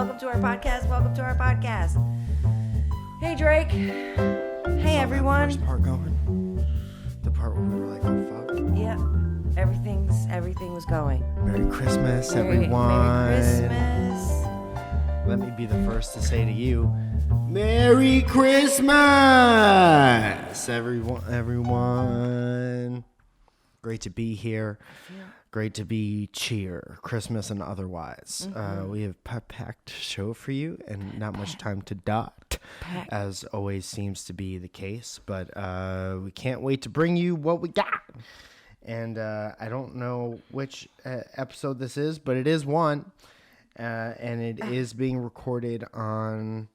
Welcome to our podcast. Welcome to our podcast. Hey, Drake. Hey, everyone. First part going. The part where we were like, oh, fuck. Yeah. Everything was going. Merry Christmas, everyone. Merry Christmas. Let me be the first to say to you, Merry Christmas, everyone. Great to be here. Great to be cheer, Christmas and otherwise. We have a packed show for you and not much time to dot, as always seems to be the case. But we can't wait to bring you what we got. And I don't know which episode this is, but it is one. And it is being recorded on...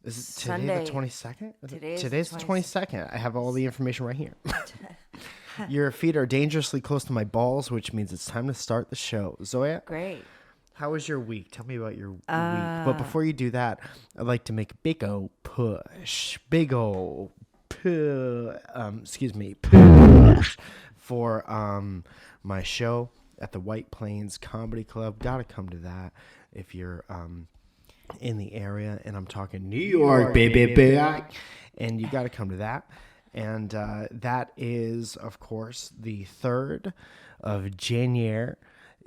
Is it today Sunday. the 22nd? Today's the 22nd. I have all the information right here. Your feet are dangerously close to my balls, which means it's time to start the show. Zoya, Great. how was your week? Tell me about your week. But before you do that, I'd like to make a big ol' push. Big ol' push for my show at the White Plains Comedy Club. Gotta come to that if you're in the area, and I'm talking New York, baby. And you gotta come to that. And that is, of course, the 3rd of January.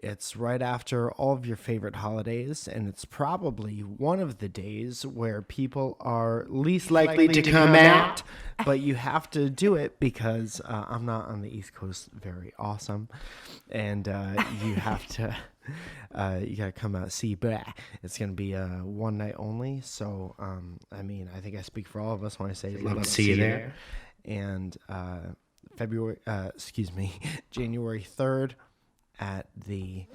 It's right after all of your favorite holidays, and it's probably one of the days where people are least likely to come out. But you have to do it because I'm not on the East Coast very awesome. And you have to... you gotta come out see. It's gonna be one night only. So I mean, I think I speak for all of us when I say love to see you there. And January 3rd at the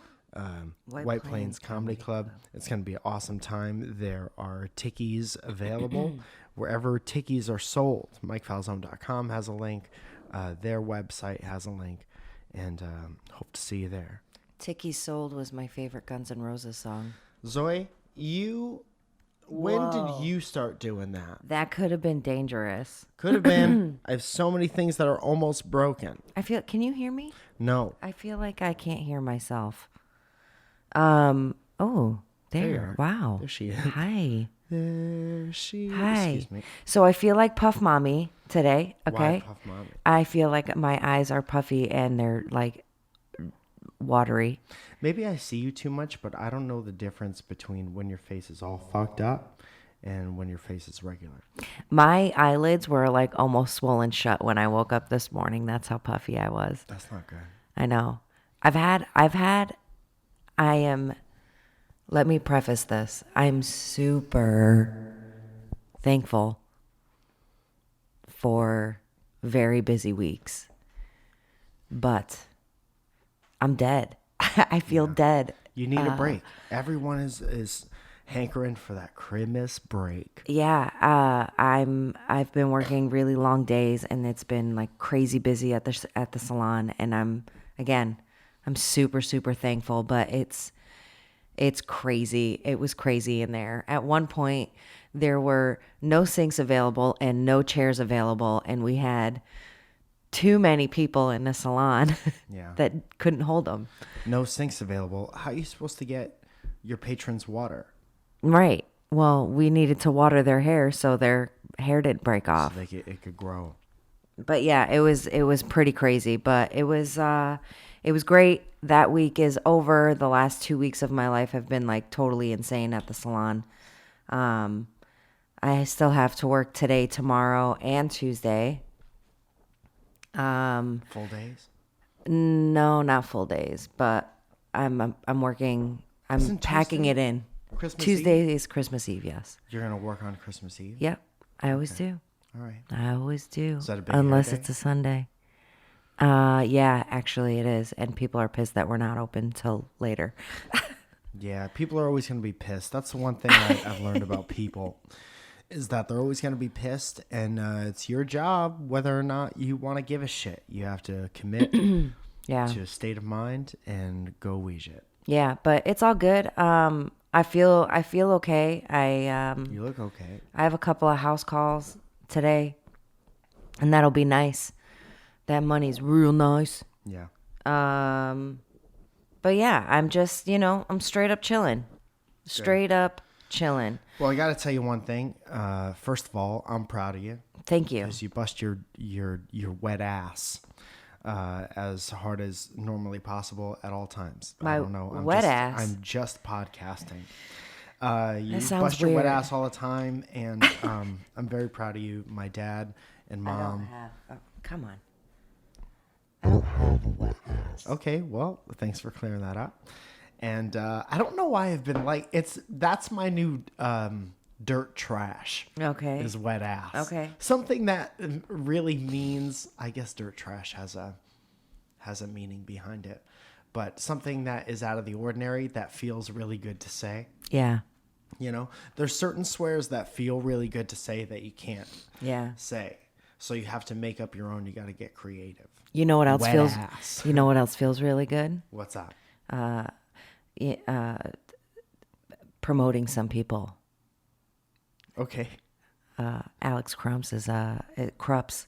White Plains Comedy Club. It's gonna be an awesome time. There are tickies available wherever tickies are sold. MikeFalzone.com has a link. Their website has a link, and hope to see you there. Tiki Sold was my favorite Guns N' Roses song. Zoe, when did you start doing that? That could have been dangerous. Could have been. I have so many things that are almost broken. Can you hear me? No. I feel like I can't hear myself. Oh, there. Wow. There she is. Hi. There she is. Hi. Excuse me. So I feel like Puff Mommy today. Okay. Why Puff Mommy? I feel like my eyes are puffy and they're like watery. Maybe I see you too much, but I don't know the difference between when your face is all fucked up and when your face is regular. My eyelids were like almost swollen shut when I woke up this morning. That's how puffy I was. That's not good. I know. Let me preface this. I'm super thankful for very busy weeks. But I'm dead. I feel dead. You need a break. Everyone is hankering for that Christmas break. Yeah, I've been working really long days, and it's been like crazy busy at the salon. And I'm super thankful. But it's crazy. It was crazy in there. At one point, there were no sinks available and no chairs available, and we had too many people in the salon that couldn't hold them. No sinks available. How are you supposed to get your patrons water? Right. Well, we needed to water their hair so their hair didn't break off. So it could grow. But yeah, it was pretty crazy. But it was great. That week is over. The last 2 weeks of my life have been like totally insane at the salon. I still have to work today, tomorrow, and Tuesday. Full days? No, not full days, but I'm working. I'm packing it in. Tuesday is Christmas Eve, yes. You're going to work on Christmas Eve? Yep, I always do. All right. I always do. Is that a big unless day? It's a Sunday. Yeah, actually it is, and people are pissed that we're not open till later. Yeah, people are always going to be pissed. That's the one thing I've learned about people. Is that they're always going to be pissed, and it's your job whether or not you want to give a shit. You have to commit to a state of mind and go weege it. Yeah, but it's all good. I feel okay. You look okay. I have a couple of house calls today, and that'll be nice. That money's real nice. Yeah. But yeah, I'm just, I'm straight up chilling. Straight up chilling. Well, I got to tell you one thing. First of all, I'm proud of you. Thank you. Because you bust your wet ass as hard as normally possible at all times. My I don't know. ass? I'm just podcasting. You sounds bust your wet weird. ass all the time, and I'm very proud of you. My dad and I don't mom. have. Oh, come on. I don't have a wet ass. Okay, well, thanks for clearing that up. And I don't know why I've been like that's my new dirt trash. Okay. Is wet ass. Okay. Something that really means, I guess dirt trash has a meaning behind it, but something that is out of the ordinary that feels really good to say. Yeah. You know, there's certain swears that feel really good to say that you can't say. So you have to make up your own. You got to get creative. You know what else Wet feels? ass. You know what else feels really good? What's that? Promoting some people. Okay. Alex Crumps is Krups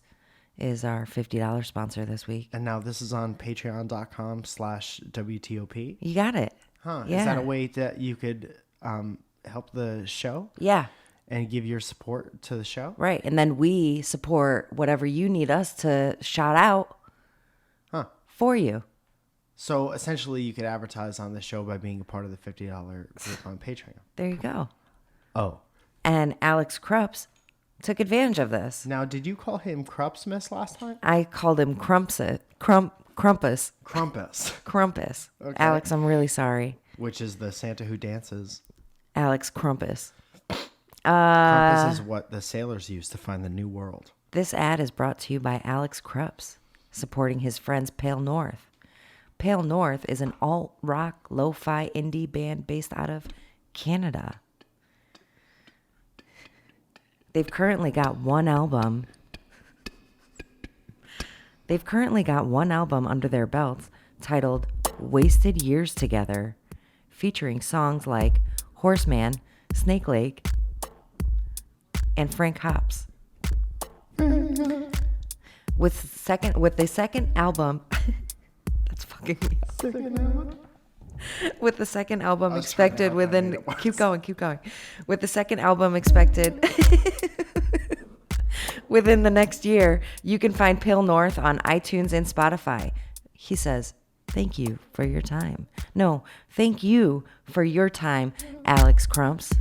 is our $50 sponsor this week. And now this is on patreon.com/WTOP. You got it. Huh. Yeah. Is that a way that you could help the show Yeah. and give your support to the show? Right. And then we support whatever you need us to shout out for you. So essentially you could advertise on the show by being a part of the $50 group on Patreon. There you go. Oh. And Alex Krups took advantage of this. Now, did you call him Krupsmas last time? I called him Crumpus. Krampus. Crumpus. Okay. Alex, I'm really sorry. Which is the Santa who dances. Alex Crumpus. Krampus is what the sailors use to find the new world. This ad is brought to you by Alex Krups, supporting his friends Pale North. Pale North is an alt-rock, lo-fi indie band based out of Canada. They've currently got one album. Under their belts titled Wasted Years Together, featuring songs like Horseman, Snake Lake, and Frank Hops. With the second album that's fucking me up. With the second album expected within keep going. With the second album expected within the next year, you can find Pale North on iTunes and Spotify. He says, "Thank you for your time." No, thank you for your time, Alex Crumps.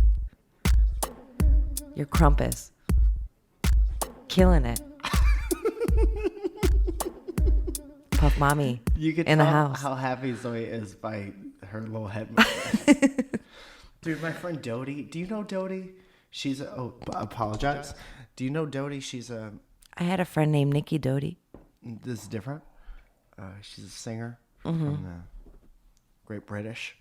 You're Crumpus. Killing it. Puff Mommy You can in the tell house. how happy Zoe is by her little head movement. Dude, my friend Dodie. Do you know Dodie? Apologize. Do you know Dodie? I had a friend named Nikki Doty. This is different. She's a singer from the Great British.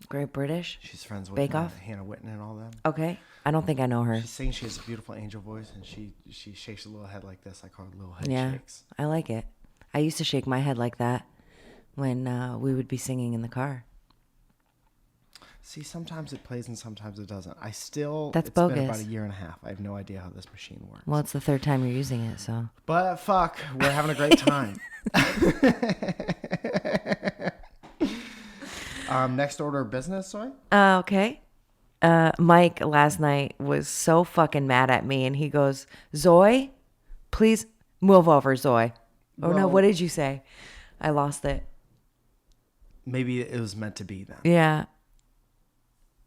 Great British. She's friends with Bake Off? Hannah Whitten and all them. Okay. I don't think I know her. She sings. She has a beautiful angel voice, and she shakes a little head like this. I call it little head Yeah. shakes. I like it. I used to shake my head like that when we would be singing in the car. See, sometimes it plays and sometimes it doesn't. It's been bogus. about a year and a half. I have no idea how this machine works. Well, it's the third time you're using it, so. But fuck, we're having a great time. Next order of business, Soy? Okay. Mike last night was so fucking mad at me, and he goes, "Zoe, please move over, Zoe." Oh no, Well- what did you say? I lost it. Maybe it was meant to be then. Yeah.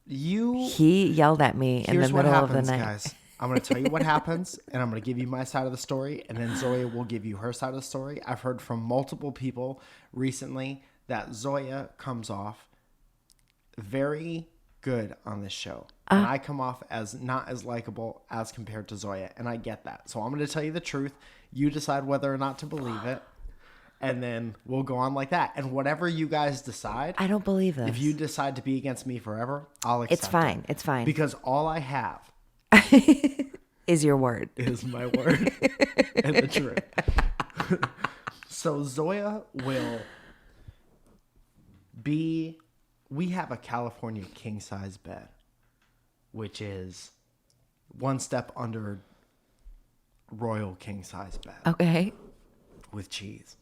You. He yelled at me in the Here's what middle happens, of the night. guys. I'm going to tell you what happens, and I'm going to give you my side of the story, and then Zoya will give you her side of the story. I've heard from multiple people recently that Zoya comes off very good on this show. And I come off as not as likable as compared to Zoya, and I get that. So I'm going to tell you the truth. You decide whether or not to believe it, and then we'll go on like that. And whatever you guys decide, I don't believe this. if you decide to be against me forever, I'll accept It's fine. it. It's fine. Because all I have Is your word. is my word and the truth. So Zoya will be, we have a California king size bed, which is one step under royal king size bed Okay. with cheese.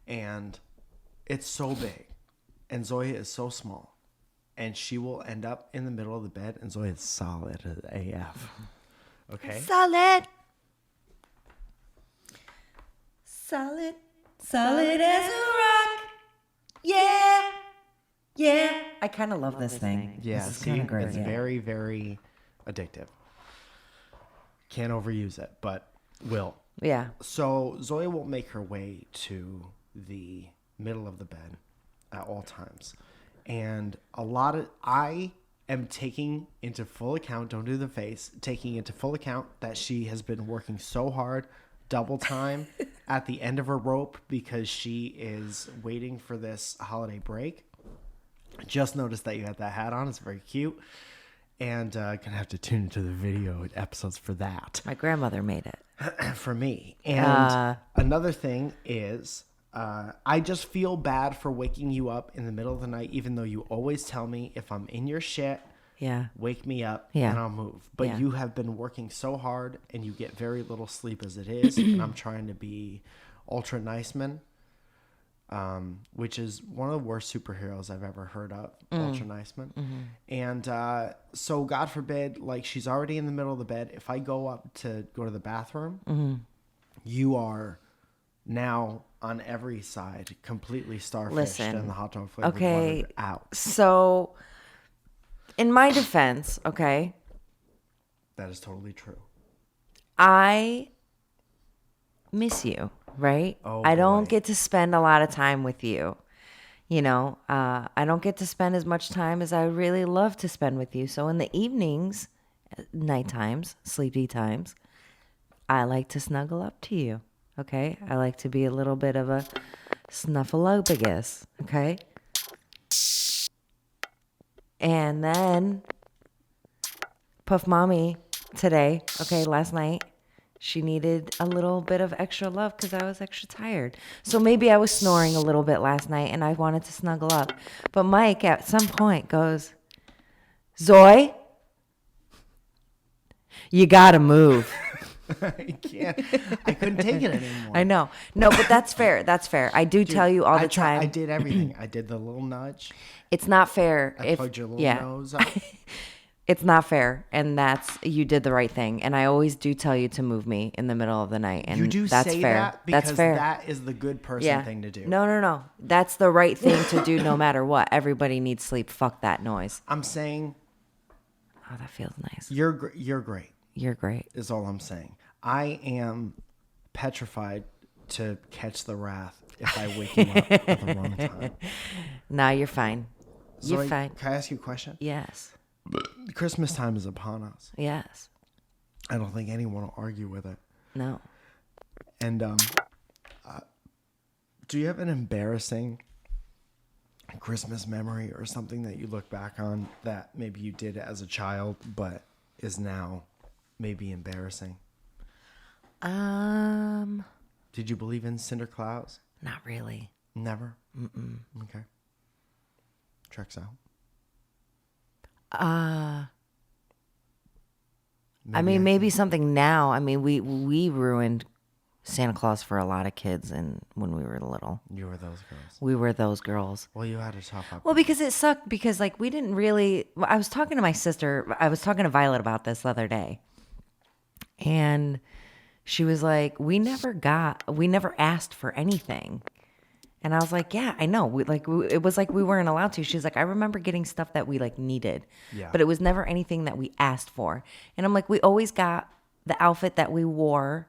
And it's so big and Zoya is so small. and she will end up in the middle of the bed, and Zoe is solid as AF. Okay? Solid. Solid. Solid as a rock. Yeah. Yeah. I kind of love this thing. Yeah, This is see, kind of great. it's very, very addictive. Can't overuse it, but will. Yeah. So Zoya will make her way to the middle of the bed at all times. And I am taking into full account, don't do the face, taking into full account that she has been working so hard, double time at the end of her rope because she is waiting for this holiday break. Just noticed that you had that hat on. It's very cute. And gonna have to tune into the video episodes for that. My grandmother made it. For me. And another thing is I just feel bad for waking you up in the middle of the night, even though you always tell me if I'm in your shit, wake me up and I'll move. But you have been working so hard and you get very little sleep as it is. And I'm trying to be ultra nice man, which is one of the worst superheroes I've ever heard of, ultra nice man. And so God forbid, like she's already in the middle of the bed. If I go up to go to the bathroom, you are now on every side, completely starfished and the hot dog flavor out. So, in my defense, okay, that is totally true. I miss you, right? Oh, I don't boy. get to spend a lot of time with you. You know, I don't get to spend as much time as I really love to spend with you. So in the evenings, night times, sleepy times, I like to snuggle up to you. Okay, I like to be a little bit of a snuffleupagus. Okay, and then Puff Mommy today. Okay, last night she needed a little bit of extra love because I was extra tired. So maybe I was snoring a little bit last night and I wanted to snuggle up. But Mike at some point goes, "Zoe, you gotta move." I can't. I couldn't take it anymore. I know. No, but that's fair. That's fair. I do tell you all the time. I did everything. I did the little nudge. It's not fair. I plugged your little nose up. It's not fair. And you did the right thing. And I always do tell you to move me in the middle of the night. And you do that's say fair. that because that's fair. that is the good person thing to do. No. That's the right thing to do no matter what. Everybody needs sleep. Fuck that noise. I'm saying. Oh, that feels nice. You're great. You're great. Is all I'm saying. I am petrified to catch the wrath if I wake you up at the wrong time. No, you're fine. You're fine. Can I ask you a question? Yes. Christmas time is upon us. Yes. I don't think anyone will argue with it. No. And do you have an embarrassing Christmas memory or something that you look back on that maybe you did as a child but is now maybe embarrassing? Did you believe in cinder clouds? Not really. Never? Mm-mm. Okay. Checks out. Maybe something now. I mean, we ruined Santa Claus for a lot of kids and when we were little. You were those girls. We were those girls. Well, you had a tough up. Well, because it sucked because like we didn't really I was talking to my sister. I was talking to Violet about this the other day. And she was like, we never asked for anything. And I was like, yeah, I know. It was like we weren't allowed to. She's like, I remember getting stuff that we like needed, but it was never anything that we asked for. And I'm like, we always got the outfit that we wore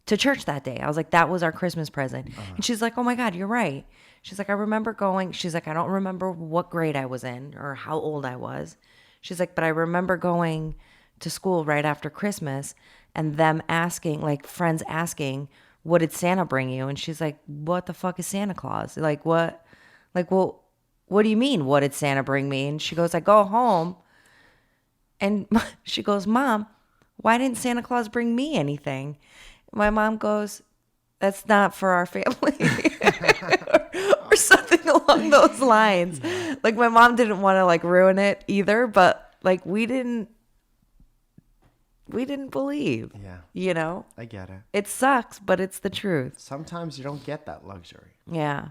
to church that day. I was like, that was our Christmas present. And she's like, oh my God, you're right. She's like, I remember going. She's like, I don't remember what grade I was in or how old I was. She's like, but I remember going to school right after Christmas and them asking, like friends asking, what did Santa bring you? And she's like, what the fuck is Santa Claus? Like, what? Like, well, what do you mean? What did Santa bring me? And she goes, I go home. And she goes, Mom, why didn't Santa Claus bring me anything? My mom goes, that's not for our family. or something along those lines. Yeah. Like, my mom didn't want to, like, ruin it either. But, like, we didn't believe. Yeah. You know? I get it. It sucks, but it's the truth. Sometimes you don't get that luxury. Yeah.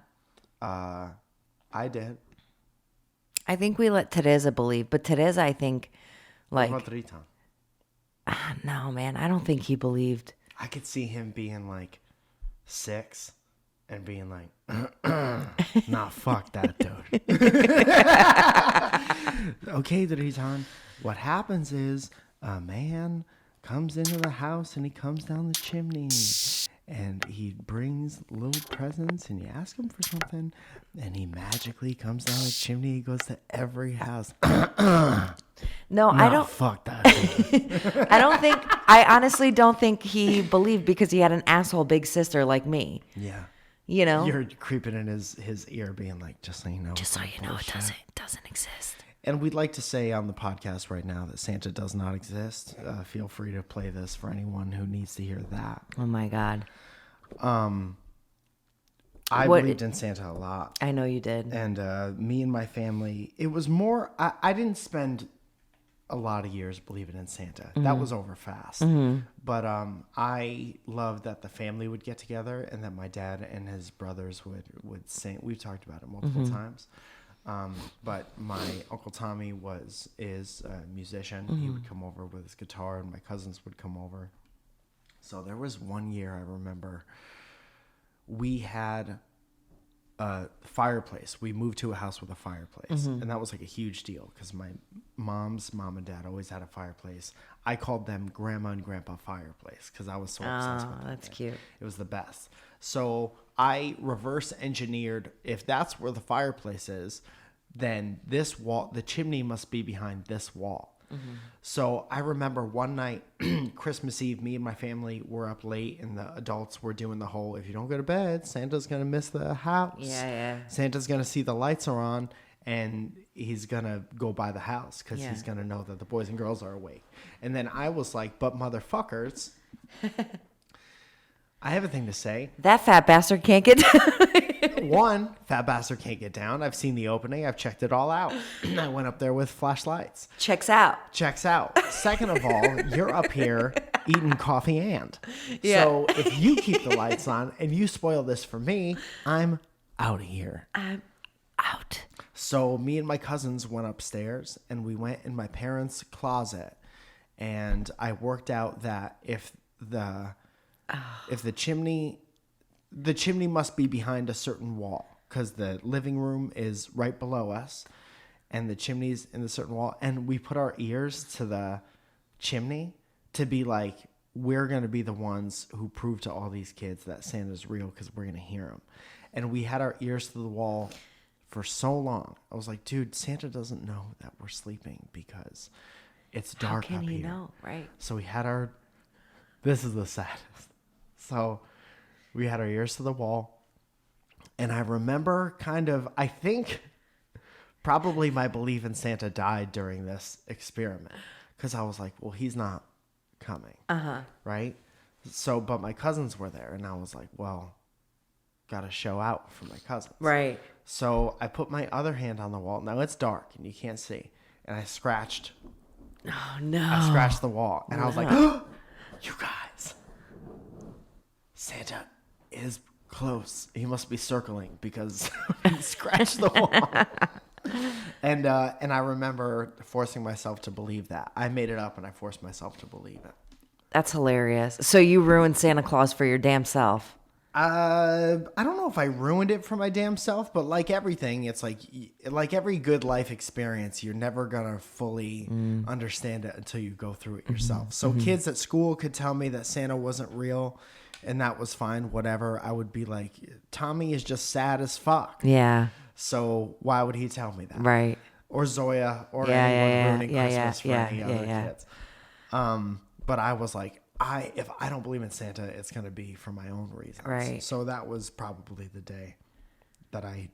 I did. I think we let Teresa believe, but Teresa, I think, What like, about Ritan? no, man, I don't think he believed. I could see him being like 6 and being like, nah, fuck that, dude. Okay, Ritan. What happens is a man comes into the house and he comes down the chimney and he brings little presents and you ask him for something and he magically comes down the chimney. He goes to every house. No, I don't. Fuck that, dude. I don't think. I honestly don't think he believed because he had an asshole big sister like me. Yeah. You know, You're creeping in his ear being like, just so you know. just so you know, it doesn't exist. And we'd like to say on the podcast right now that Santa does not exist. Feel free to play this for anyone who needs to hear that. Oh my God. I believed in Santa a lot. I know you did. And me and my family, it was more, I didn't spend a lot of years believing in Santa. Mm-hmm. That was over fast. Mm-hmm. But I loved that the family would get together and that my dad and his brothers would sing. We've talked about it multiple times. But my Uncle Tommy is a musician. He would come over with his guitar and my cousins would come over. So there was one year I remember we had a fireplace. We moved to a house with a fireplace. And that was like a huge deal because my mom's mom and dad always had a fireplace. I called them Grandma and Grandpa Fireplace because I was so obsessed with it. That's cute. It was the best. So I reverse engineered, if that's where the fireplace is, then this wall, the chimney must be behind this wall. So I remember one night, Christmas Eve, me and my family were up late and the adults were doing the whole, if you don't go to bed, Santa's going to miss the house. Yeah. Santa's going to see the lights are on and he's going to go by the house because he's going to know that the boys and girls are awake. And then I was like, but motherfuckers, I have a thing to say. That fat bastard can't get One, fat bastard can't get down. I've seen the opening. I've checked it all out. I went up there with flashlights. Checks out. Checks out. Second of all, you're up here eating coffee and. Yeah. So if you keep the lights on and you spoil this for me, I'm out of here. I'm out. So me and my cousins went upstairs and we went in my parents' closet and I worked out that if the chimney must be behind a certain wall because the living room is right below us and the chimney's in the certain wall. And we put our ears to the chimney to be like, we're going to be the ones who prove to all these kids that Santa's real because we're going to hear him. And we had our ears to the wall for so long. I was like, dude, Santa doesn't know that we're sleeping because it's dark up here. How can he know? Right. So we had this is the saddest. So we had our ears to the wall. And I remember I think probably my belief in Santa died during this experiment. Because I was like, well, he's not coming. Right? So, but my cousins were there. And I was like, well, got to show out for my cousins. Right. So I put my other hand on the wall. Now it's dark and you can't see. And I scratched. Oh, no. I scratched the wall. And I was like, oh, you guys. Santa is close. He must be circling because he scratched the wall. And I remember forcing myself to believe that. I made it up and I forced myself to believe it. That's hilarious. So you ruined Santa Claus for your damn self. I don't know if I ruined it for my damn self, but like everything, it's like every good life experience, you're never gonna fully understand it until you go through it yourself. So kids at school could tell me that Santa wasn't real and that was fine, whatever. I would be like, Tommy is just sad as fuck. Yeah. So why would he tell me that? Right. Or Zoya or anyone ruining Christmas for any other yeah. kids. But I was like, if I don't believe in Santa, it's going to be for my own reasons. Right. So that was probably the day that I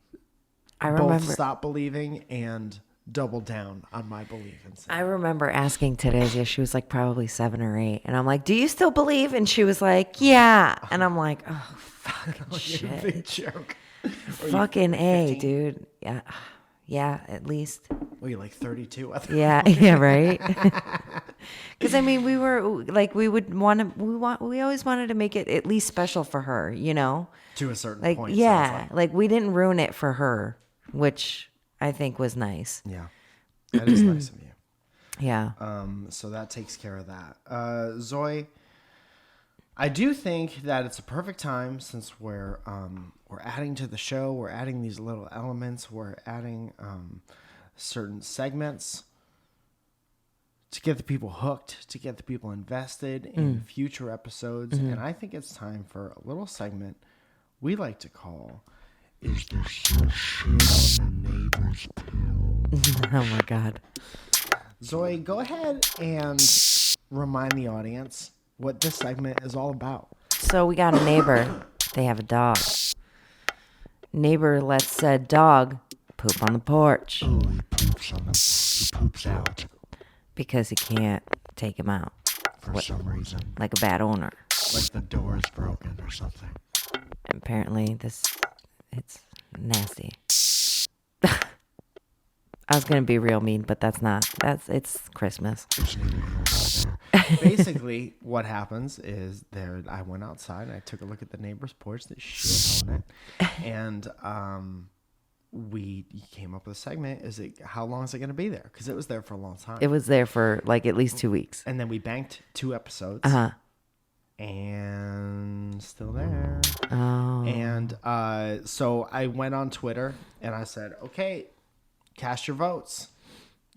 remember both stopped believing and doubled down on my belief in Santa. I remember asking Teresa, she was like probably 7 or 8, and I'm like, "Do you still believe?" And she was like, "Yeah." And I'm like, "Oh, fucking shit, Big joke. fucking A, dude." Yeah, at least. Well, you're like 32. Yeah, right. Because I mean, we were like, we always wanted to make it at least special for her, you know, To a certain like point. yeah, like we didn't ruin it for her, which I think was nice. Yeah, that is nice of you. Yeah. So that takes care of that. Zoe, I do think that it's a perfect time since we're adding to the show. We're adding these little elements. We're adding certain segments to get the people hooked, to get the people invested in future episodes. And I think it's time for a little segment we like to call "Is there still shit on the neighbor's pill?" Oh my God. Zoe, go ahead and remind the audience what this segment is all about. So we got a neighbor. They have a dog. Neighbor lets said dog poop on the porch Oh, he poops out because he can't take him out. for some reason. Like a bad owner. Like the door is broken or something. Apparently it's nasty. I was gonna be real mean, but it's Christmas. Basically, what happens is I went outside and I took a look at the neighbor's porch that shit on it, and we came up with a segment. How long is it going to be there? Because it was there for a long time. It was there for like at least 2 weeks. And then we banked 2 episodes. And still there. Oh. And so I went on Twitter and I said, okay, cast your votes.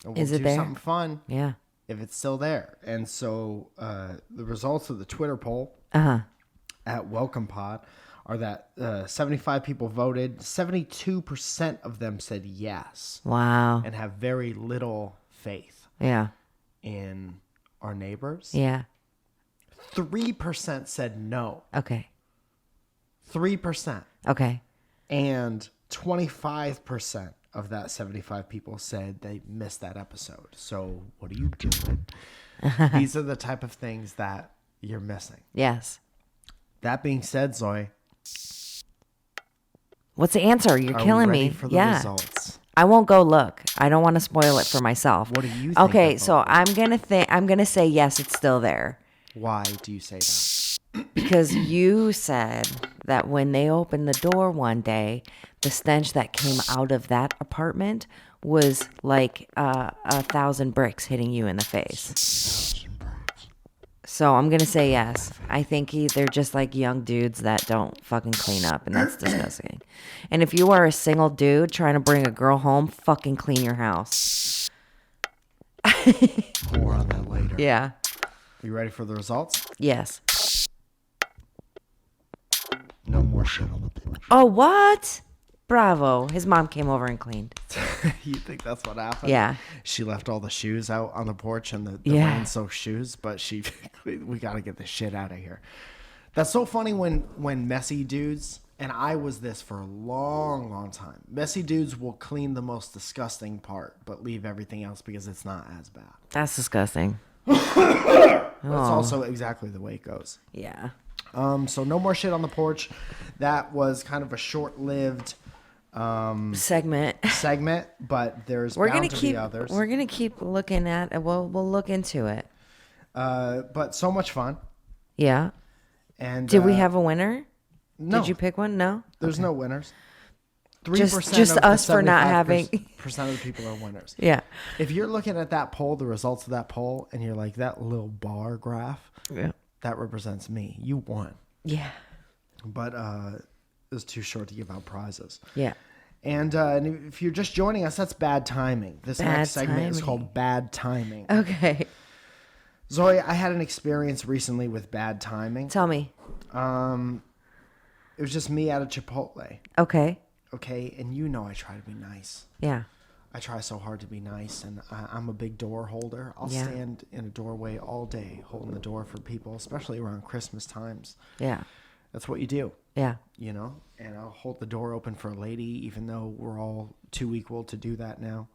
And we'll Is it do there? something fun Yeah. if it's still there. And so the results of the Twitter poll at Welcome Pod are that 75 people voted. 72% of them said yes. Wow. And have very little faith Yeah. in our neighbors. Yeah. 3% said no. Okay. 3%. Okay. And 25% of that 75 people said they missed that episode. So what are you doing? These are the type of things that you're missing. Yes. That being said, Zoe, What's the answer? You're are killing we ready me. for the Yeah. results? I won't go look. I don't want to spoil it for myself. What do you think? Okay, the so vote I'm gonna say yes, it's still there. is? Why do you say that? Because you said that when they opened the door one day, the stench that came out of that apartment was like 1,000 bricks hitting you in the face. So I'm going to say yes. I think they're just like young dudes that don't fucking clean up, and that's disgusting. And if you are a single dude trying to bring a girl home, fucking clean your house. More on that later. Yeah. You ready for the results? Yes. No more shit on the porch. Oh, what? Bravo. His mom came over and cleaned. You think that's what happened? Yeah. She left all the shoes out on the porch and the Yeah. rain-soaked shoes, but we got to get the shit out of here. That's so funny when messy dudes, and I was this for a long, long time. Messy dudes will clean the most disgusting part, but leave everything else because it's not as bad. That's disgusting. That's also exactly the way it goes. Yeah. So no more shit on the porch. That was kind of a short-lived Segment. segment, but there's We're bound gonna to keep. be others. We're gonna keep looking at it. We'll look into it. But so much fun. Yeah. And Did we have a winner? no? Did you pick one? No. There's no winners. 3% Just of the us for not having- 75% of the people are winners. Yeah. If you're looking at that poll, the results of that poll, and you're like, that little bar graph, Yeah. that represents me. You won. Yeah. But it was too short to give out prizes. Yeah. And if you're just joining us, that's bad timing. This Bad next segment is timing. called Bad Timing. Okay. Zoe, I had an experience recently with bad timing. Tell me. It was just me at a Chipotle. Okay. Okay, and you know I try to be nice. Yeah. I try so hard to be nice, and I'm a big door holder. I'll Yeah. stand in a doorway all day holding the door for people, especially around Christmas times. Yeah. That's what you do, Yeah. you know? And I'll hold the door open for a lady, even though we're all too equal to do that now.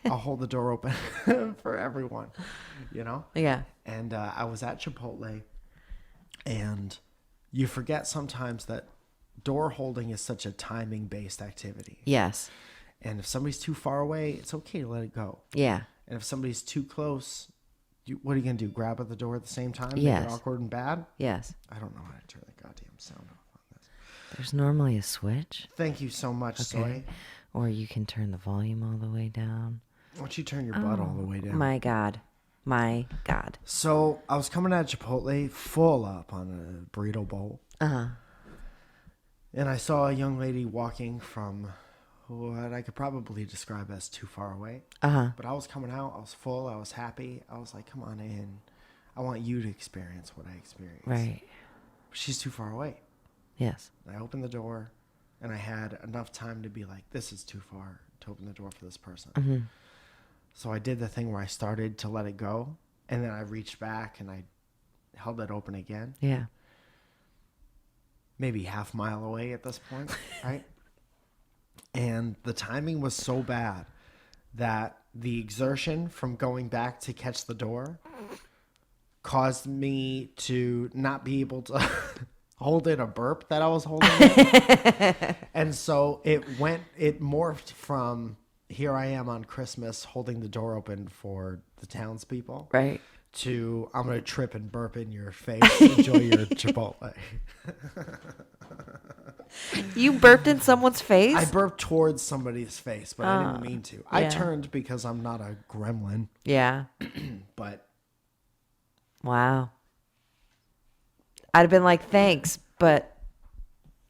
I'll hold the door open for everyone, you know? Yeah. And I was at Chipotle, and you forget sometimes that door holding is such a timing-based activity. Yes. And if somebody's too far away, it's okay to let it go. Yeah. And if somebody's too close, what are you going to do? Grab at the door at the same time? Yes. Make it awkward and bad? Yes. I don't know how to turn the goddamn sound off on this. There's normally a switch. Thank you so much, Soy. Or you can turn the volume all the way down. Why don't you turn your butt all the way down? My God. My God. So I was coming out of Chipotle full up on a burrito bowl. Uh-huh. And I saw a young lady walking from what I could probably describe as too far away. Uh-huh. But I was coming out. I was full. I was happy. I was like, come on in. I want you to experience what I experienced. Right. She's too far away. Yes. I opened the door, and I had enough time to be like, this is too far to open the door for this person. Mm-hmm. So I did the thing where I started to let it go, and then I reached back, and I held it open again. Yeah. Maybe half mile away at this point, right? And the timing was so bad that the exertion from going back to catch the door caused me to not be able to hold in a burp that I was holding in. And so it morphed from here I am on Christmas holding the door open for the townspeople. Right. To I'm going to trip and burp in your face. Enjoy your Chipotle. You burped in someone's face? I burped towards somebody's face, but I didn't mean to. I turned because I'm not a gremlin. Yeah. But Wow. I'd have been like, thanks, but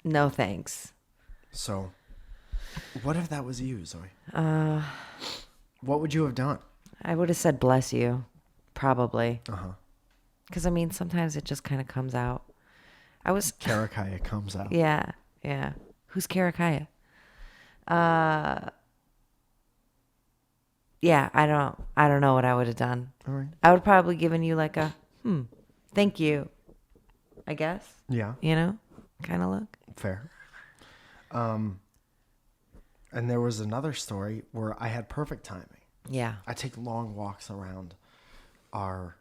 no thanks. so, what if that was you, Zoe? What would you have done? I would have said bless you, probably. Uh-huh. Because, I mean, sometimes it just kind of comes out. I was... Karakaya comes out. Yeah, yeah. Who's Karakaya? Yeah, I don't know what I would have done. All right. I would probably given you like a, thank you, I guess. Yeah. You know, kind of look. Fair. And there was another story where I had perfect timing. Yeah. I take long walks around our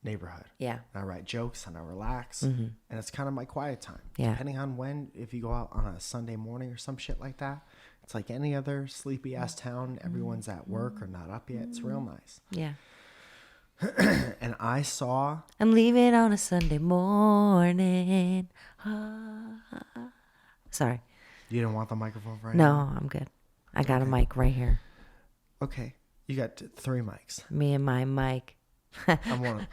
neighborhood. Yeah. And I write jokes and I relax. And it's kind of my quiet time. Yeah. Depending on when, if you go out on a Sunday morning or some shit like that, it's like any other sleepy ass town. Everyone's at work or not up yet. It's real nice. Yeah. And I saw... I'm leaving on a Sunday morning. Sorry. You didn't want the microphone right No, I'm good. I got a mic right here. Okay. You got 3 mics. Me and my mic. I'm one.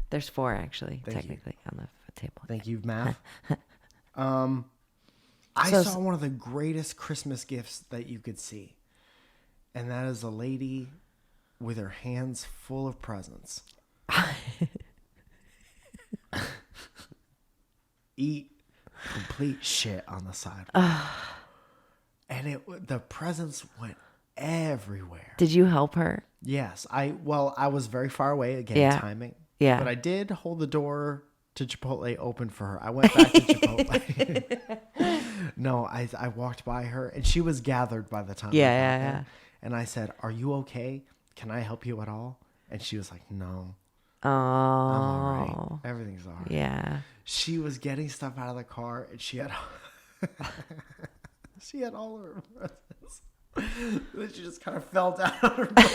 There's 4 actually, Thank technically, on the table. Thank you, math. I saw one of the greatest Christmas gifts that you could see. And that is a lady with her hands full of presents. Eat complete shit on the side. And the presents went everywhere. Did you help her? Yes. I was very far away. Again, timing. Yeah. But I did hold the door to Chipotle open for her. I went back to Chipotle. No, I walked by her and she was gathered by the time. Yeah. And I said, "Are you okay? Can I help you at all?" And she was like, "No, Oh. I'm all right. Everything's all right." Yeah. She was getting stuff out of the car and she had all her presents. Then she just kind of fell down on her butt.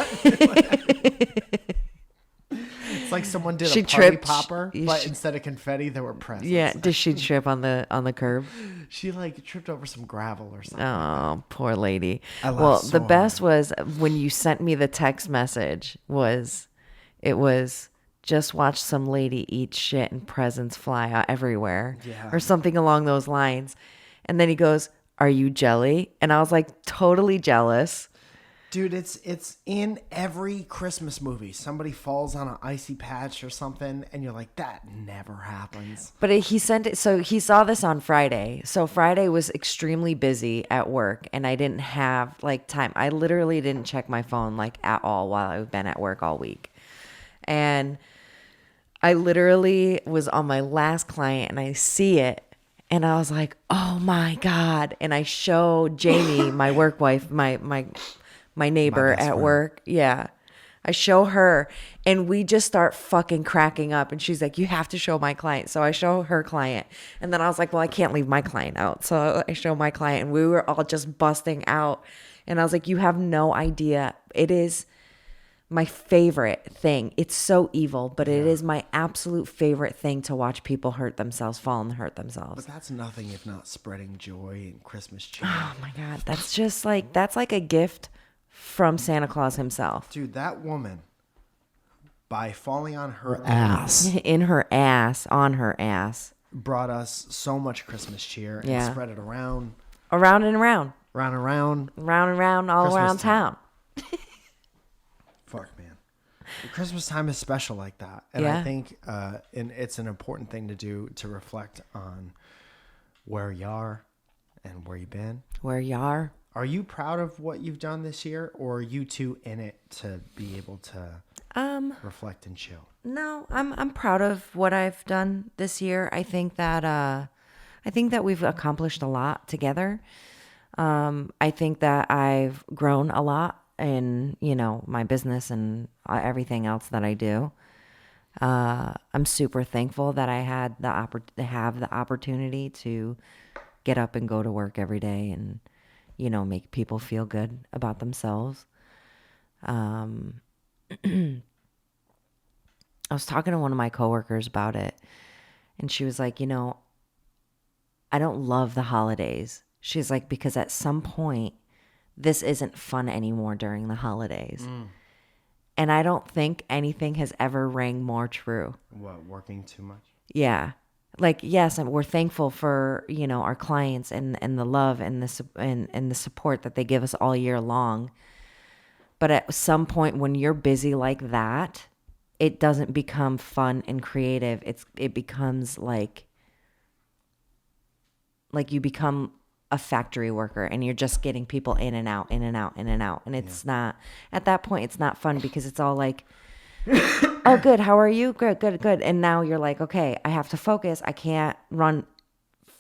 It's like someone did a party popper, but instead of confetti, there were presents. Yeah. Did she trip on the curb? She like tripped over some gravel or something. Oh, poor lady. I laughed Well, so the best hard. was when you sent me the text message it was just watch some lady eat shit and presents fly out everywhere. Yeah. Or something along those lines. And then he goes, "Are you jelly?" And I was like totally jealous. Dude, it's in every Christmas movie. Somebody falls on an icy patch or something, and you're like, that never happens. But he sent it, so he saw this on Friday. So Friday was extremely busy at work, and I didn't have like time. I literally didn't check my phone like at all while I've been at work all week. And I literally was on my last client, and I see it, and I was like, oh my God. And I show Jamie, my work wife, my neighbor at friend. work. Yeah. I show her and we just start fucking cracking up. And she's like, you have to show my client. So I show her client. And then I was like, well, I can't leave my client out. So I show my client and we were all just busting out. And I was like, you have no idea. It is my favorite thing. It's so evil, but it Yeah. is my absolute favorite thing to watch people hurt themselves, fall and hurt But themselves. that's nothing if not spreading joy and Christmas cheer. Oh my God. That's like a gift from Santa Claus himself. Dude, that woman, by falling on her ass, In her ass, on her ass. brought us so much Christmas cheer and Yeah. spread it around, Around and around. round and round. Round and round, all Christmas around time. town. Fuck, man. Christmas time is special like that. And I Yeah. think and it's an important thing to do to reflect on where you are and where you've been. Where you are. Are you proud of what you've done this year, or are you too in it to be able to reflect and chill? No, I'm proud of what I've done this year. I think that we've accomplished a lot together. I think that I've grown a lot in, my business and everything else that I do. I'm super thankful that I had have the opportunity to get up and go to work every day and, make people feel good about themselves. I was talking to one of my coworkers about it, and she was like, I don't love the holidays. She's like, because at some point, this isn't fun anymore during the holidays. And I don't think anything has ever rang more true. What, working too much? Yeah. Like, yes, and we're thankful for, our clients and the love and the support that they give us all year long. But at some point when you're busy like that, it doesn't become fun and creative. It becomes like you become a factory worker and you're just getting people in and out, in and out, in and out. And it's not, at that point, it's not fun because it's all like, oh, good. How are you? Good, good, good. And now you're like, okay, I have to focus. I can't run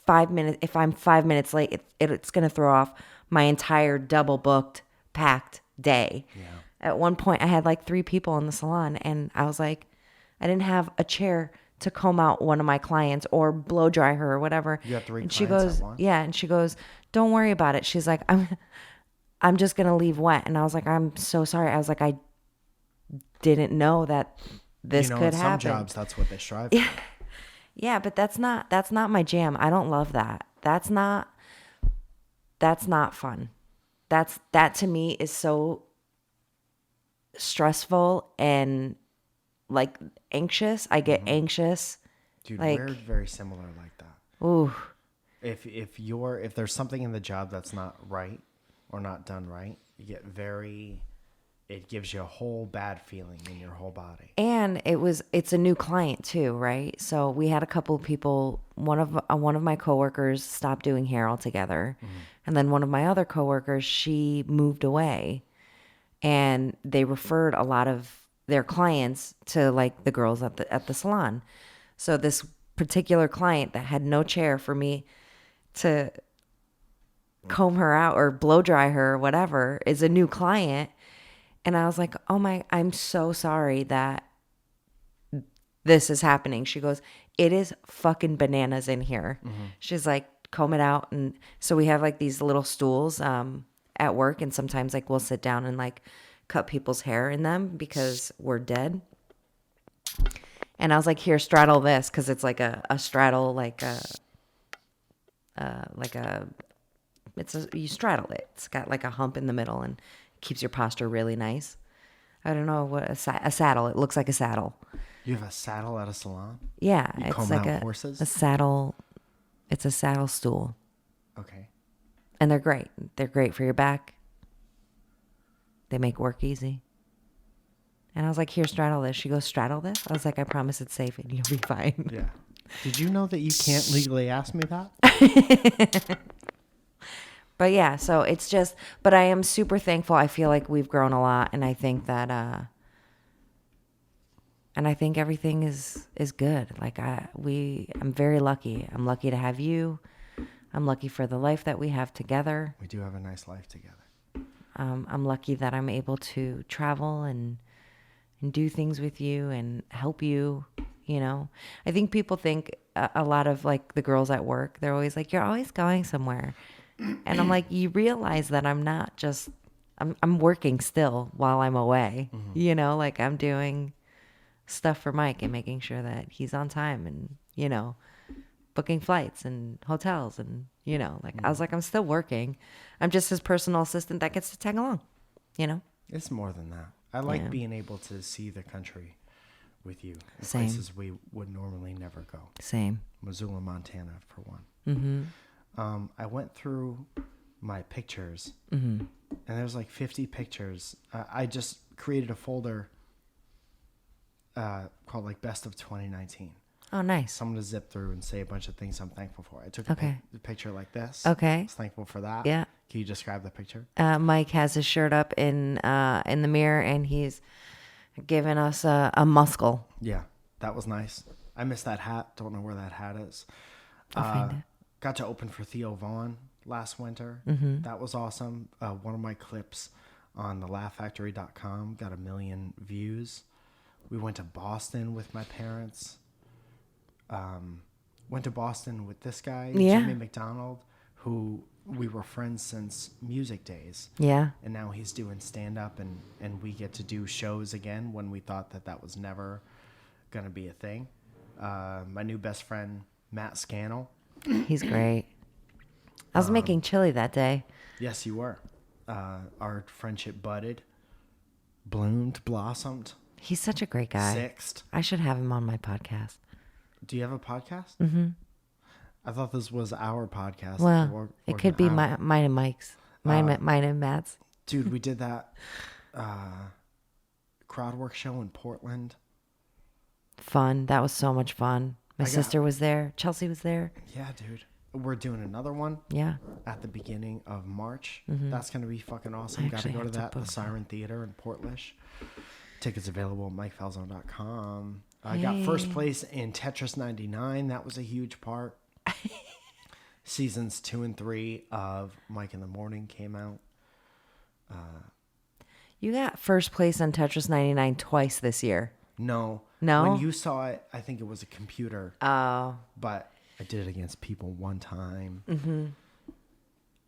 5 minutes. If I'm 5 minutes late, it's going to throw off my entire double booked, packed day. Yeah. At one point, I had like 3 people in the salon, and I was like, I didn't have a chair to comb out one of my clients or blow dry her or whatever. You got 3 and clients she goes, at once? yeah, and she goes, don't worry about it. She's like, I'm just gonna leave wet. And I was like, I'm so sorry. I was like, I didn't know that this could in happen. some jobs, that's what they strive for. Yeah, but that's not my jam. I don't love that. That's not fun. That to me is so stressful and like anxious. I get anxious. Dude, like, we're very similar like that. Ooh. If there's something in the job that's not right or not done right, you get it gives you a whole bad feeling in your whole body. And it's a new client too, right? So we had a couple of people, one of my coworkers stopped doing hair altogether. And then one of my other coworkers, she moved away, and they referred a lot of their clients to like the girls at the salon. So this particular client that had no chair for me to comb her out or blow dry her or whatever is a new client. And I was like, I'm so sorry that this is happening. She goes, it is fucking bananas in here. She's like, comb it out. And so we have like these little stools at work. And sometimes like we'll sit down and like cut people's hair in them because we're dead. And I was like, here, straddle this. Cause it's like a straddle, you straddle it. It's got like a hump in the middle and keeps your posture really nice. I don't know what a saddle. It looks like a saddle. You have a saddle at a salon? Yeah, You it's comb like out horses? a saddle. It's a saddle stool, Okay. and they're great. They're great for your back. They make work easy. And I was like, here, straddle this. She goes, straddle this? I was like, I promise it's safe and you'll be fine. Yeah. Did you know that you can't legally ask me that? But yeah, so it's just, but I am super thankful. I feel like we've grown a lot, and I think that, and I think everything is good. Like I'm very lucky. I'm lucky to have you. I'm lucky for the life that we have together. We do have a nice life together. I'm lucky that I'm able to travel and do things with you and help you. I think people think a lot of like the girls at work, they're always like, you're always going somewhere. And I'm like, you realize that I'm not just I'm working still while I'm away. You know, like I'm doing stuff for Mike and making sure that he's on time and, you know, booking flights and hotels and, you know, like I was like, I'm still working. I'm just his personal assistant that gets to tag along, you know? It's more than that. I like Yeah. being able to see the country with you in Same. places we would normally never go. Same. Missoula, Montana, for one. I went through my pictures, and there's like 50 pictures. I just created a folder called like Best of 2019. Oh, nice. So I'm going to zip through and say a bunch of things I'm thankful for. I took Okay. a picture like this. Okay. I was thankful for that. Yeah. Can you describe the picture? Mike has his shirt up in the mirror and he's giving us a muscle. Yeah, that was nice. I missed that hat. Don't know where that hat is. I'll find it. Got to open for Theo Vaughn last winter. That was awesome. One of my clips on the laughfactory.com got 1 million views. We went to Boston with my parents. Went to Boston with this guy, Yeah. Jimmy McDonald, who we were friends since music days. Yeah. And now he's doing stand-up, and we get to do shows again when we thought that was never going to be a thing. My new best friend, Matt Scannell. He's great. I was making chili that day. Yes, you were. Our friendship budded, bloomed, blossomed, He's such a great guy. sixed. I should have him on my podcast. Do you have a podcast? Mm-hmm. I thought this was our podcast. Well, or it could be mine and Mike's. Mine and Matt's. Dude, we did that crowd work show in Portland. Fun. That was so much fun. My sister was there. Chelsea was there. Yeah, dude. We're doing another one Yeah. at the beginning of March. That's going to be fucking awesome. I Got to actually go to have to that, the book Siren Theater in Portlish. Tickets available at MikeFalzone.com. I got first place in Tetris 99. That was a huge part. Seasons 2 and 3 of Mike in the Morning came out. You got first place on Tetris 99 twice this year. No. No? When you saw it, I think it was a computer. Oh. But I did it against people one time. Mm-hmm.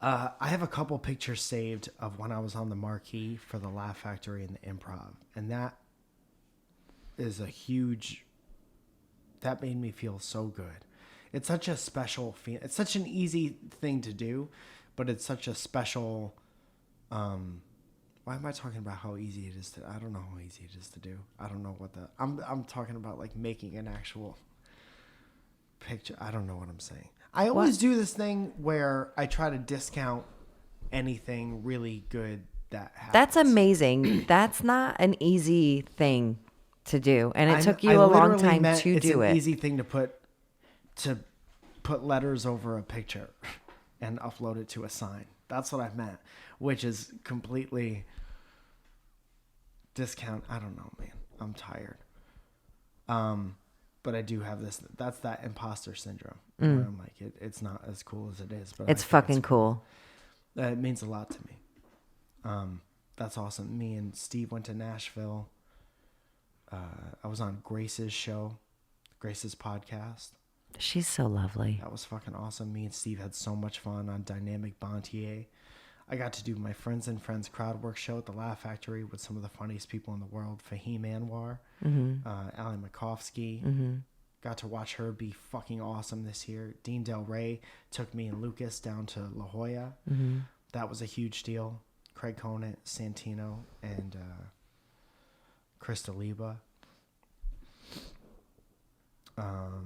I have a couple pictures saved of when I was on the marquee for the Laugh Factory and the Improv. And that is a huge... That made me feel so good. It's such a special feeling. It's such an easy thing to do, but it's such a special... why am I talking about how easy it is to... I don't know how easy it is to do. I don't know what the... I'm talking about like making an actual picture. I don't know what I'm saying. I always do this thing where I try to discount anything really good that happens. That's amazing. That's not an easy thing to do. And it took you I a long literally time meant to it's do an it. easy thing to put letters over a picture and upload it to a sign. That's what I meant, which is completely discount. I don't know, man. I'm tired. But I do have this. That's that imposter syndrome. Where I'm like, it's not as cool as it is. But It's I think fucking cool. it means a lot to me. That's awesome. Me and Steve went to Nashville. I was on Grace's show, Grace's podcast. She's so lovely. That was fucking awesome. Me and Steve had so much fun on Dynamic Bontier. I got to do my Friends and Friends crowd work show at the Laugh Factory with some of the funniest people in the world. Fahim Anwar, Ali Makovsky. Got to watch her be fucking awesome this year. Dean Del Rey took me and Lucas down to La Jolla. That was a huge deal. Craig Conant, Santino, and Chris D'Aliba. Got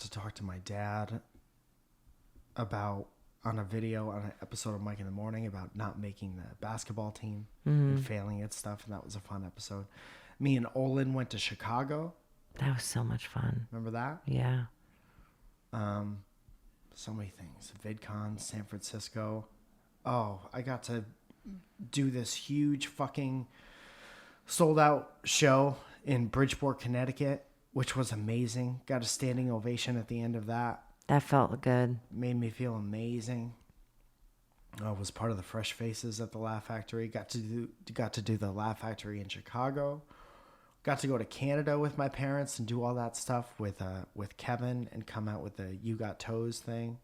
to talk to my dad about on a video on an episode of Mike in the Morning about not making the basketball team and failing at stuff, and that was a fun episode. Me and Olin went to Chicago. That was so much fun. Remember that? Yeah. So many things. VidCon, San Francisco. Oh, I got to do this huge fucking sold out show in Bridgeport, Connecticut, which was amazing. Got a standing ovation at the end of that. That felt good. Made me feel amazing. I was part of the Fresh Faces at the Laugh Factory. Got to do the Laugh Factory in Chicago. Got to go to Canada with my parents and do all that stuff with Kevin and come out with the You Got Toes thing.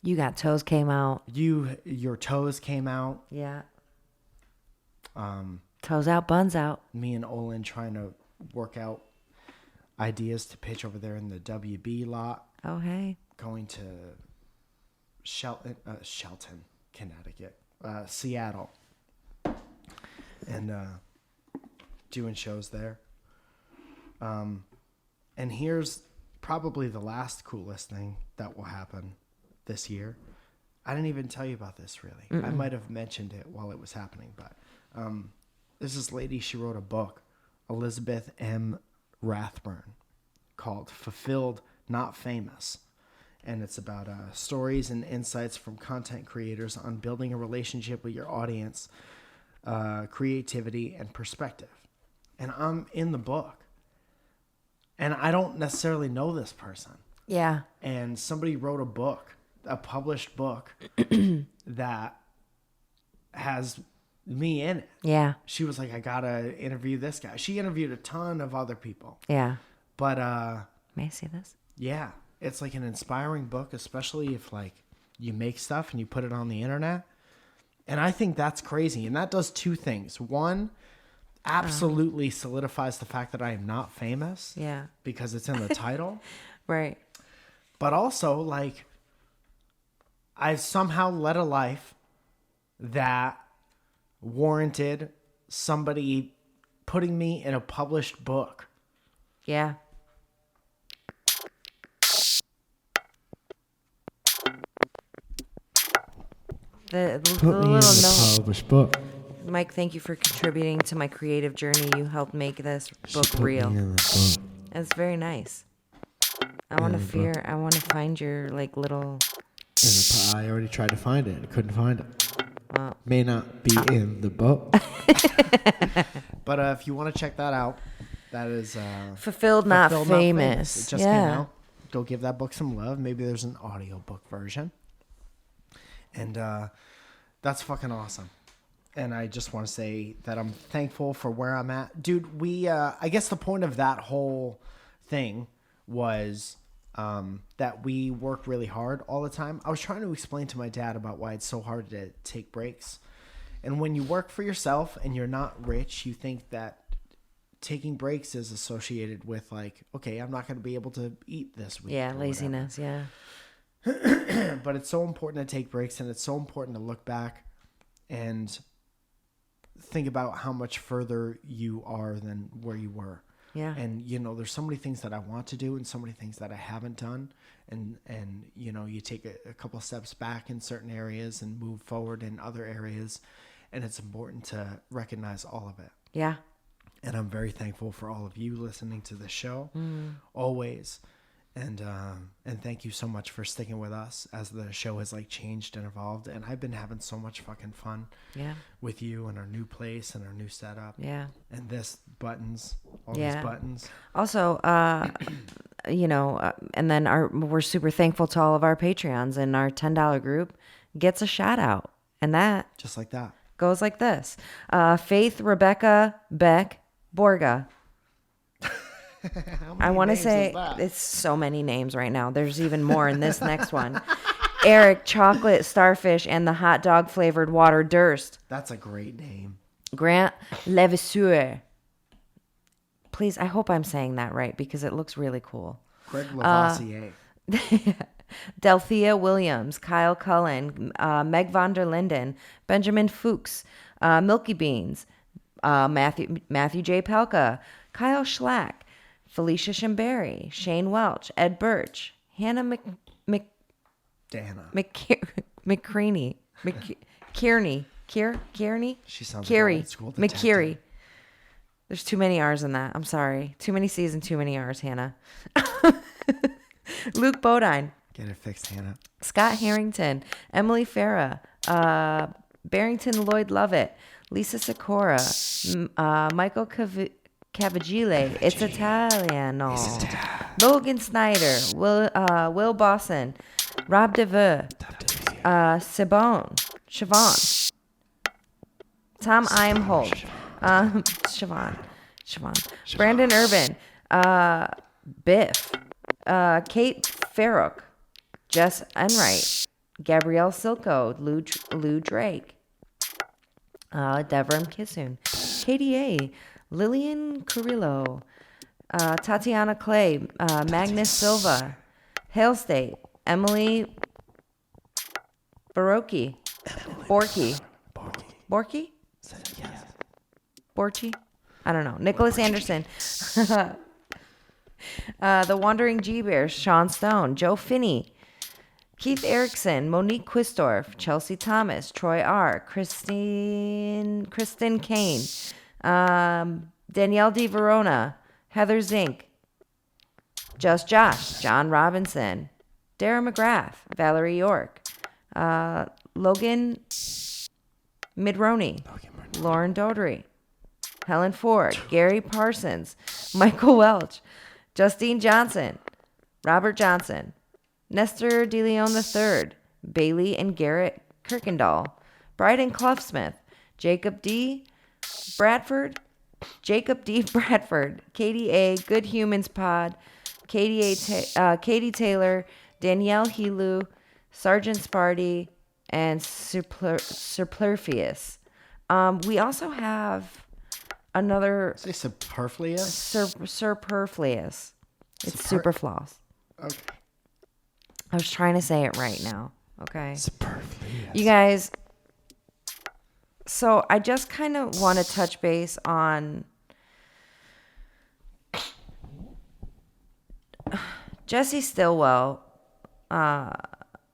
You Got Toes came out. Your Toes came out. Yeah. Toes out, buns out. Me and Olin trying to work out ideas to pitch over there in the WB lot. Oh, hey. Going to Shelton, Connecticut, Seattle, and doing shows there. And here's probably the last coolest thing that will happen this year. I didn't even tell you about this, really. I might have mentioned it while it was happening, but there's this lady, she wrote a book, Elizabeth M. Rathburn, called Fulfilled, Not Famous. And it's about stories and insights from content creators on building a relationship with your audience, creativity, and perspective. And I'm in the book. And I don't necessarily know this person. Yeah. And somebody wrote a book, a published book, that has me in it. Yeah. She was like, I gotta interview this guy. She interviewed a ton of other people. Yeah. But May I see this? yeah, it's like an inspiring book, especially if like you make stuff and you put it on the internet. And I think that's crazy. And that does two things. One, absolutely solidifies the fact that I am not famous. Yeah. Because it's in the title. Right. But also, like, I've somehow led a life that warranted somebody putting me in a published book. Yeah. The little note. published book. Mike, thank you for contributing to my creative journey. You helped make this book real. It's very nice. I want to find your like little. I already tried to find it. I couldn't find it. Well, May not be in the book. But if you want to check that out, that is Fulfilled, not famous. It just came out. Go give that book some love. Maybe there's an audiobook version. And that's fucking awesome. And I just want to say that I'm thankful for where I'm at. Dude, I guess the point of that whole thing was that we work really hard all the time. I was trying to explain to my dad about why it's so hard to take breaks. And when you work for yourself and you're not rich, you think that taking breaks is associated with like, okay, I'm not going to be able to eat this week. Yeah, laziness, whatever. yeah. But it's so important to take breaks, and it's so important to look back and think about how much further you are than where you were. Yeah. And, you know, there's so many things that I want to do and so many things that I haven't done. And you know, you take a couple steps back in certain areas and move forward in other areas. And it's important to recognize all of it. Yeah. And I'm very thankful for all of you listening to the show, always. And thank you so much for sticking with us as the show has like changed and evolved. And I've been having so much fucking fun with you and our new place and our new setup. Yeah. And these buttons. These buttons. Also, you know, and then we're super thankful to all of our Patreons, and our $10 group gets a shout out. And that just like that goes like this. Faith, Rebecca, Beck, Borga. I want to say it's so many names right now. There's even more in this next one. Eric, Chocolate, Starfish, and the hot dog flavored water Durst. That's a great name. Grant Levasseur. Please, I hope I'm saying that right because it looks really cool. Greg Lavoisier. Delthea Williams, Kyle Cullen, Meg von der Linden, Benjamin Fuchs, Milky Beans, Matthew J. Pelka, Kyle Schlack, Felicia Shimberry, Shane Welch, Ed Birch, Hannah McCreaney, Kearney. She sounds Carey, like old school McCurry. There's too many R's in that. I'm sorry. Too many C's and too many R's, Hannah. Luke Bodine. Get it fixed, Hannah. Scott Harrington, Emily Farah, Barrington Lloyd Lovett, Lisa Sikora, Michael Cavagile. It's Italiano. Logan Snyder, Will Bosson, Rob DeVeux, Siobhan, Tom Imholt, Siobhan, Brandon Urban, Biff, Kate Farrock, Jess Enright, Gabrielle Silko, Lou Drake, Devram Kissoon, KDA, Lillian Carrillo, Tatiana Clay, Magnus Silva, Hale State, Emily Borky, Borky, Borchi, I don't know. Nicholas Anderson, The Wandering G Bears, Sean Stone, Joe Finney, Keith Erickson, Monique Quistorf, Chelsea Thomas, Troy R., Kristen Kane, Danielle D. Verona, Heather Zink, Just Josh, John Robinson, Dara McGrath, Valerie York, Logan Midroney, Lauren Dodry, Helen Ford, Gary Parsons, Michael Welch, Justine Johnson, Robert Johnson, Nestor DeLeon III, Bailey and Garrett Kirkendall, Bryden Cloughsmith, Jacob D. Bradford, Katie A. Good Humans Pod, Katie Taylor, Danielle Helu, Sergeant Sparty, and Superfluous. We also have another Say superfluous. Superfluous. It's superfluous. Okay. I was trying to say it right now. Okay. Superfluous. You guys, so I just kind of want to touch base on Jesse Stillwell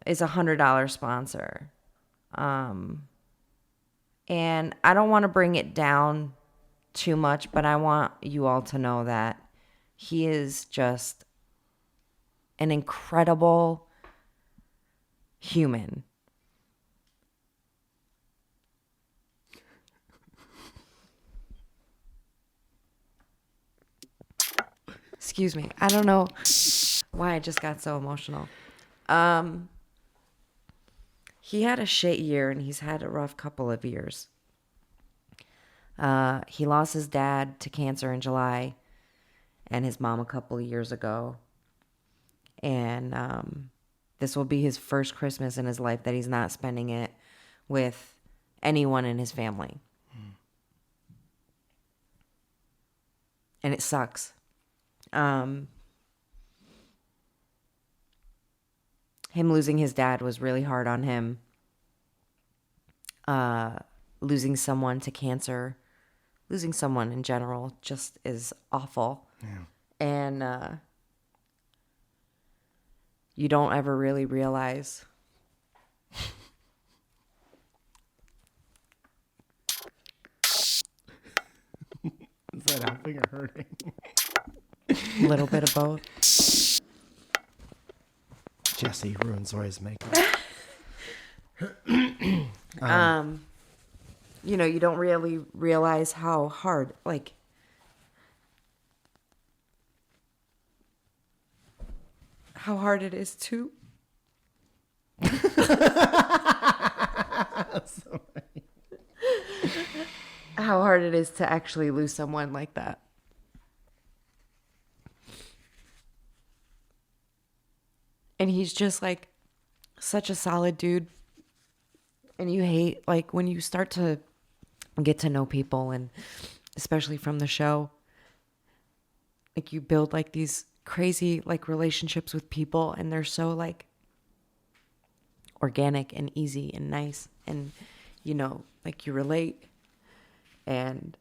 is $100 sponsor. And I don't want to bring it down too much, but I want you all to know that he is just an incredible human. Excuse me. I don't know why I just got so emotional. He had a shit year and he's had a rough couple of years. He lost his dad to cancer in July and his mom a couple of years ago. And this will be his first Christmas in his life that he's not spending it with anyone in his family. And it sucks. Him losing his dad was really hard on him. Losing someone to cancer, losing someone in general just is awful. Yeah. And you don't ever really realize Is that helping or hurting? a little bit of both. Jesse ruined Zoya's makeup. You know, you don't really realize how hard, like, how hard it is to how hard it is to actually lose someone like that. And he's just like such a solid dude. And you hate, like, when you start to get to know people, and especially from the show, like, you build like these crazy like relationships with people, and they're so like organic and easy and nice, and you know, like, you relate. And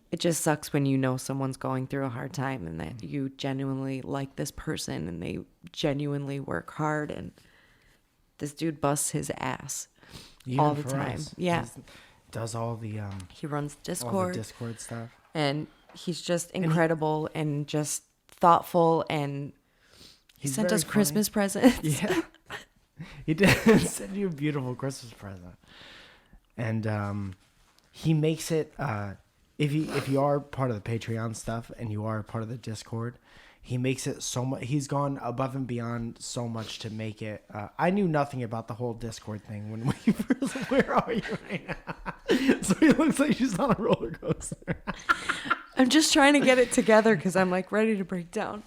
it just sucks when you know someone's going through a hard time and that you genuinely like this person and they genuinely work hard, and this dude busts his ass Even all the for time. us. Yeah. Does all the He runs all Discord, the Discord stuff. and he's just incredible and just thoughtful, and he He's sent very us Christmas presents. Yeah. He did send you a beautiful Christmas present. And he makes it if you are part of the Patreon stuff and you are part of the Discord, he makes it so much. He's gone above and beyond so much to make it. I knew nothing about the whole Discord thing when we first. Where are you right now? So he looks like she's on a roller coaster. I'm just trying to get it together because I'm like ready to break down.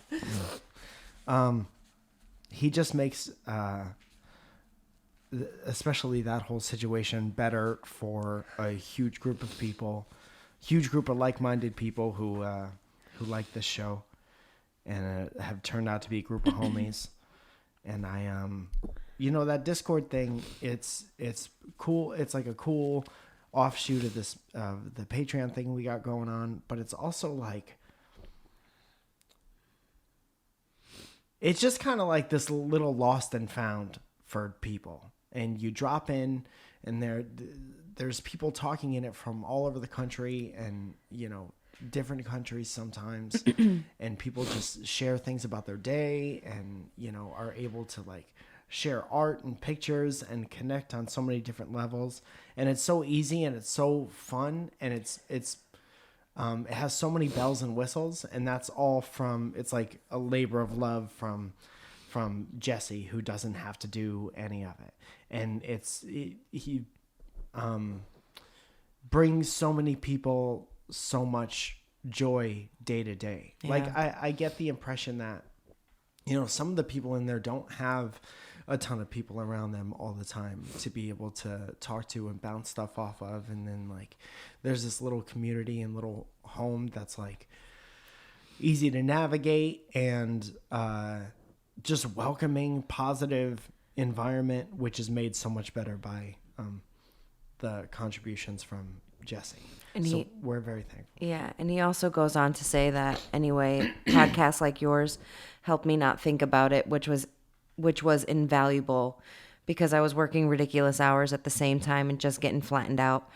he just makes especially that whole situation better for a huge group of people, huge group of like-minded people who like this show and have turned out to be a group of homies. And I that Discord thing, it's cool. It's like a cool offshoot of this the Patreon thing we got going on, but it's also like it's just kind of like this little lost and found for people. And you drop in, and there's people talking in it from all over the country, and different countries sometimes, and people just share things about their day, and are able to like share art and pictures and connect on so many different levels. And it's so easy and it's so fun, and it has so many bells and whistles, and that's all it's like a labor of love from Jesse, who doesn't have to do any of it. And he brings so many people so much joy day to day. Yeah. Like I get the impression that, some of the people in there don't have a ton of people around them all the time to be able to talk to and bounce stuff off of. And then like, there's this little community and little home that's like easy to navigate and, just welcoming, positive environment, which is made so much better by the contributions from Jesse. And we're very thankful. Yeah, and he also goes on to say that anyway, podcasts like yours helped me not think about it, which was invaluable because I was working ridiculous hours at the same time and just getting flattened out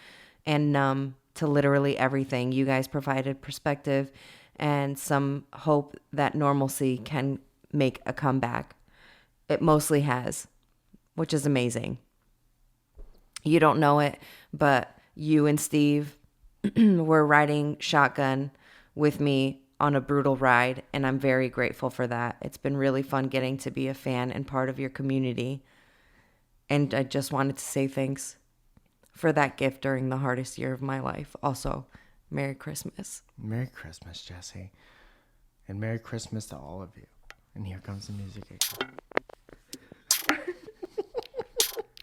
and numb to literally everything. You guys provided perspective and some hope that normalcy can make a comeback. It mostly has, which is amazing. You don't know it, but you and Steve were riding shotgun with me on a brutal ride, and I'm very grateful for that. It's been really fun getting to be a fan and part of your community. And I just wanted to say thanks for that gift during the hardest year of my life. Also, Merry Christmas. Merry Christmas, Jesse. And Merry Christmas to all of you. And here comes the music again.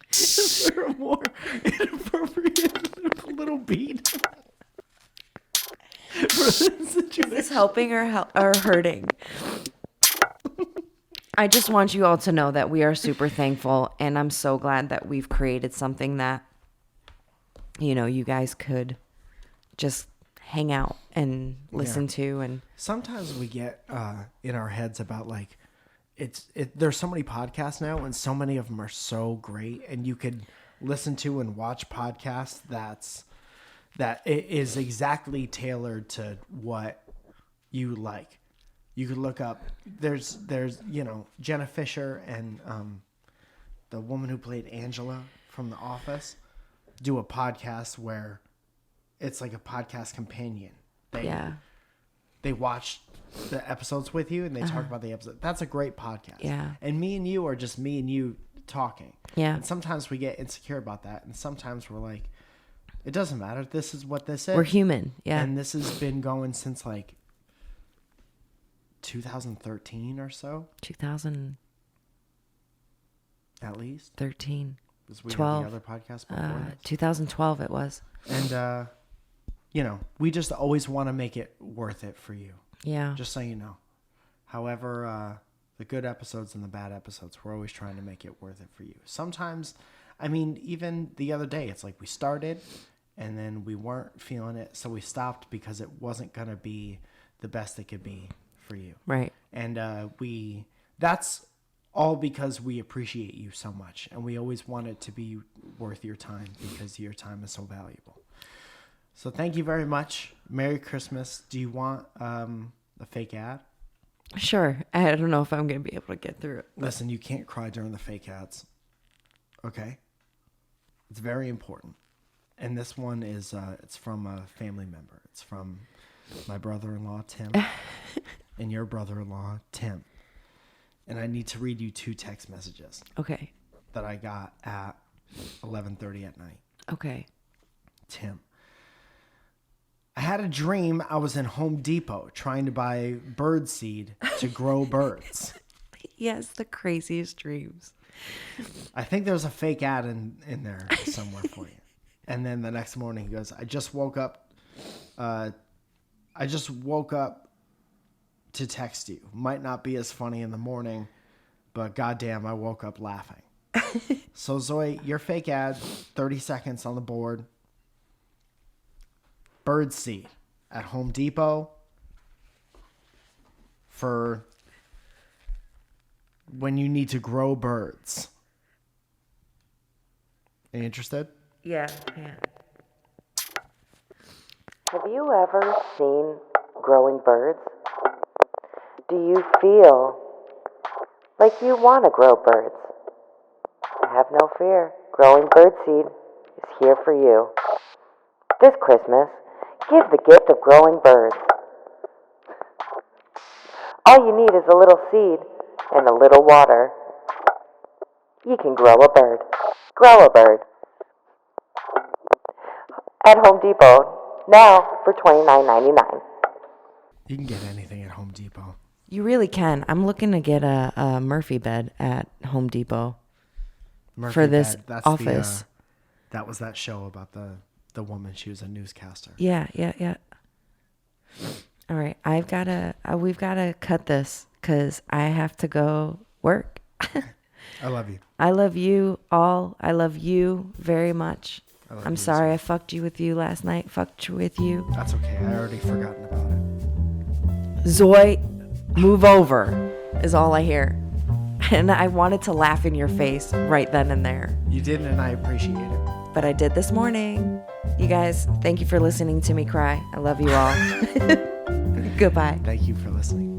Is there a more inappropriate little beat for this situation? Is this helping or hurting? I just want you all to know that we are super thankful, and I'm so glad that we've created something that, you guys could just hang out and listen to. And sometimes we get in our heads about like, there's so many podcasts now, and so many of them are so great, and you could listen to and watch podcasts that it is exactly tailored to what you like. You could look up. There's Jenna Fisher and the woman who played Angela from The Office do a podcast where it's like a podcast companion. They watch the episodes with you and they talk about the episode. That's a great podcast. Yeah. And me and you are just me and you talking. Yeah. And sometimes we get insecure about that, and sometimes we're like, it doesn't matter. This is what this is. We're human. Yeah. And this has been going since like 2013 or so. 2013. At least. Because we 12. had the other podcast before this. 2012 it was. And, we just always want to make it worth it for you. Yeah. Just so you know. However, the good episodes and the bad episodes, we're always trying to make it worth it for you. Sometimes, even the other day, it's like we started and then we weren't feeling it, so we stopped because it wasn't going to be the best it could be for you. Right. And that's all because we appreciate you so much, and we always want it to be worth your time because your time is so valuable. So thank you very much. Merry Christmas. Do you want a fake ad? Sure. I don't know if I'm going to be able to get through it. Listen, you can't cry during the fake ads. Okay? It's very important. And this one is, it's from a family member. It's from my brother-in-law, Tim, and your brother-in-law, Tim. And I need to read you 2 text messages. Okay. That I got at 11:30 at night. Okay. Tim. I had a dream I was in Home Depot trying to buy bird seed to grow birds. He has the craziest dreams. I think there's a fake ad in there somewhere for you. And then the next morning he goes, I just woke up to text you. Might not be as funny in the morning, but goddamn, I woke up laughing. So Zoe, your fake ad, 30 seconds on the board. Bird seed at Home Depot for when you need to grow birds. Are you interested? Yeah. Have you ever seen growing birds? Do you feel like you want to grow birds? Have no fear. Growing birdseed is here for you. This Christmas, give the gift of growing birds. All you need is a little seed and a little water. You can grow a bird. Grow a bird. At Home Depot, now for $29.99. You can get anything at Home Depot. You really can. I'm looking to get a Murphy bed at Home Depot Murphy for this bed, that's office. That was that show about the woman. She was a newscaster. Yeah. All right, we've gotta cut this because I have to go work. I love you. I love you all. I love you very much. I'm sorry I fucked you with you last night. Fucked you with you. That's okay. I already forgotten about it. Zoe, move over is all I hear. And I wanted to laugh in your face right then and there. You didn't, and I appreciate it. But I did this morning. You guys, thank you for listening to me cry. I love you all. Goodbye. Thank you for listening.